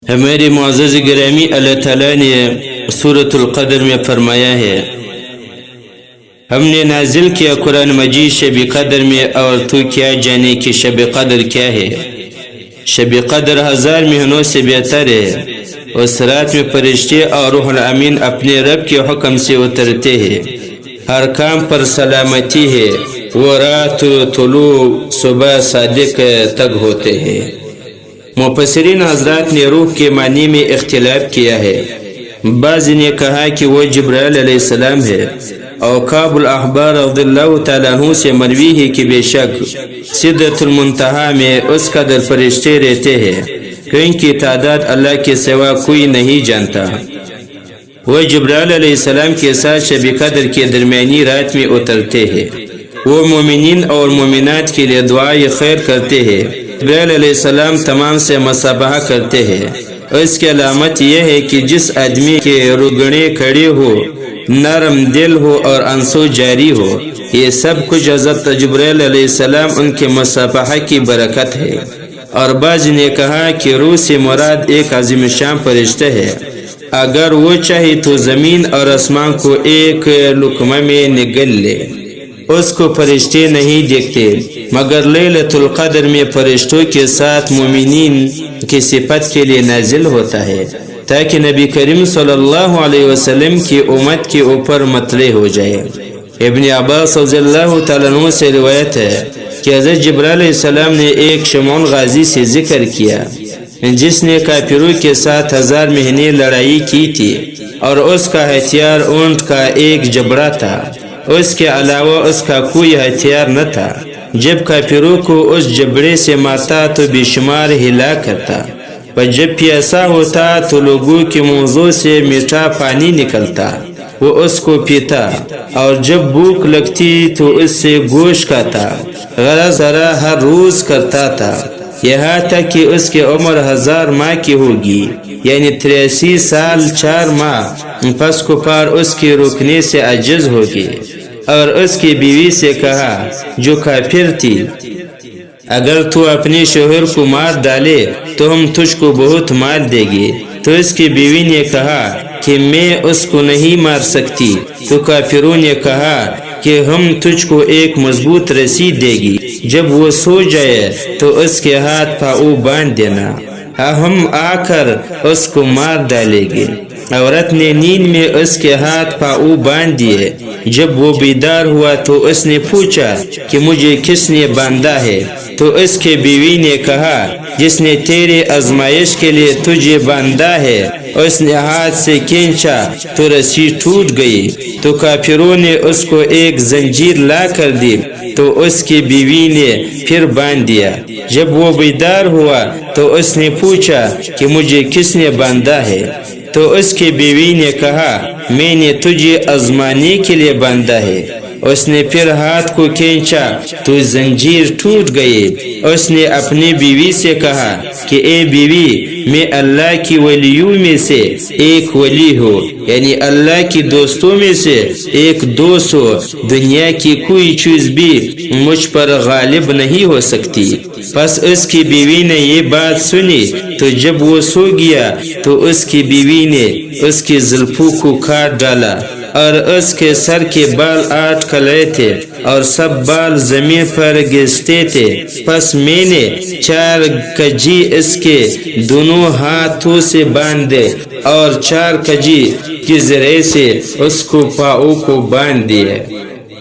ہمارے معزز گرامی، اللہ تعالیٰ نے سورۃ القدر میں فرمایا ہے، ہم نے نازل کیا قرآن مجید شب قدر میں، اور تو کیا جانے کہ شب قدر کیا ہے؟ شب قدر 1000 مہینوں سے بہتر ہے۔ اس رات میں فرشتے اور روح الامین اپنے رب کے حکم سے اترتے ہیں، ہر کام پر سلامتی ہے۔ وہ رات طلوع صبح صادق تک ہوتے ہیں۔ مفسرین حضرات نے روح کے معنی میں اختلاف کیا ہے۔ بعض نے کہا کہ وہ جبرائیل علیہ السلام ہے، اور کعب الاحبار رضی اللہ تعالیٰ عنہ سے مروی ہے کہ بے شک سدرۃ المنتہا میں اس قدر فرشتے رہتے ہیں کہ ان کی تعداد اللہ کے سوا کوئی نہیں جانتا۔ وہ جبرائیل علیہ السلام کے ساتھ شب قدر کے درمیانی رات میں اترتے ہیں۔ وہ مومنین اور مومنات کے لیے دعائے خیر کرتے ہیں۔ جبرائیل علیہ السلام تمام سے مصافحہ کرتے ہیں۔ اس کی علامت یہ ہے کہ جس آدمی کے رگڑے کھڑے ہو، نرم دل ہو اور آنسو جاری ہو، یہ سب کچھ حضرت جبرائیل علیہ السلام ان کے مصافحہ کی برکت ہے۔ اور بعض نے کہا کہ روح سے مراد ایک عظیم شان فرشتہ ہے، اگر وہ چاہے تو زمین اور آسمان کو ایک لقمہ میں نگل لے۔ اس کو فرشتے نہیں دیکھتے، مگر لیلۃ القدر میں فرشتوں کے ساتھ مومنین کی صفت کے لیے نازل ہوتا ہے، تاکہ نبی کریم صلی اللہ علیہ وسلم کی امت کے اوپر مطلع ہو جائے۔ ابن عباس رضی اللہ تعالیٰ عنہ سے روایت ہے کہ حضرت جبرائیل علیہ السلام نے ایک شمعون غازی سے ذکر کیا، جس نے کافروں کے ساتھ 1000 مہینے لڑائی کی تھی، اور اس کا ہتھیار اونٹ کا ایک جبڑا تھا، اس کے علاوہ اس کا کوئی ہتھیار نہ تھا۔ جب کافروں کو اس جبڑے سے مارتا تو بے شمار ہلا کرتا، اور جب پیاسا ہوتا تو لوگوں کے منہوں سے میٹھا پانی نکلتا، وہ اس کو پیتا، اور جب بھوک لگتی تو اس سے گوشت کھاتا۔ غرض ذرا ہر روز کرتا تھا، یہاں تک کہ اس کی عمر 1000 ماہ کی ہوگی، یعنی 83 سال 4 ماہ۔ پس کفار اس کے رکنے سے عاجز ہو گئے، اور اس کی بیوی سے کہا جو کافر تھی، اگر تو اپنے شوہر کو مار ڈالے تو ہم تجھ کو بہت مال دے گے۔ تو اس کی بیوی نے کہا کہ میں اس کو نہیں مار سکتی۔ تو کافروں نے کہا کہ ہم تجھ کو ایک مضبوط رسی دے گی، جب وہ سو جائے تو اس کے ہاتھ پاؤں باندھ دینا، ہم آ کر اس کو مار ڈالیں گے۔ عورت نے نیند میں اس کے ہاتھ پاؤں باندھ دیے۔ جب وہ بیدار ہوا تو اس نے پوچھا کہ مجھے کس نے باندھا ہے؟ تو اس کے بیوی نے کہا جس نے تیرے آزمائش کے لیے تجھے باندھا ہے۔ اس نے ہاتھ سے کھینچا تو رسی ٹوٹ گئی۔ تو کافروں نے اس کو ایک زنجیر لا کر دی، تو اس کی بیوی نے پھر باندھ دیا۔ جب وہ بیدار ہوا تو اس نے پوچھا کہ مجھے کس نے باندھا ہے؟ تو اس کی بیوی نے کہا میں نے تجھے آزمانے کے لیے باندھا ہے۔ اس نے پھر ہاتھ کو کھینچا تو زنجیر ٹوٹ گئی۔ اس نے اپنی بیوی سے کہا کہ اے بیوی، میں اللہ کی ولیوں میں سے ایک ولی ہوں، یعنی اللہ کی دوستوں میں سے ایک دوست ہو، دنیا کی کوئی چیز بھی مجھ پر غالب نہیں ہو سکتی۔ پس اس کی بیوی نے یہ بات سنی، تو جب وہ سو گیا تو اس کی بیوی نے اس کی زلفوں کو کاٹ ڈالا، اور اس کے سر کے بال 8 کلے تھے، اور سب بال زمین پر گرتے تھے۔ پس میں نے 4 کجی اس کے دونوں ہاتھوں سے باندھے، اور 4 کجی کے ذریعے سے اس کو پاؤں کو باندھ دیے۔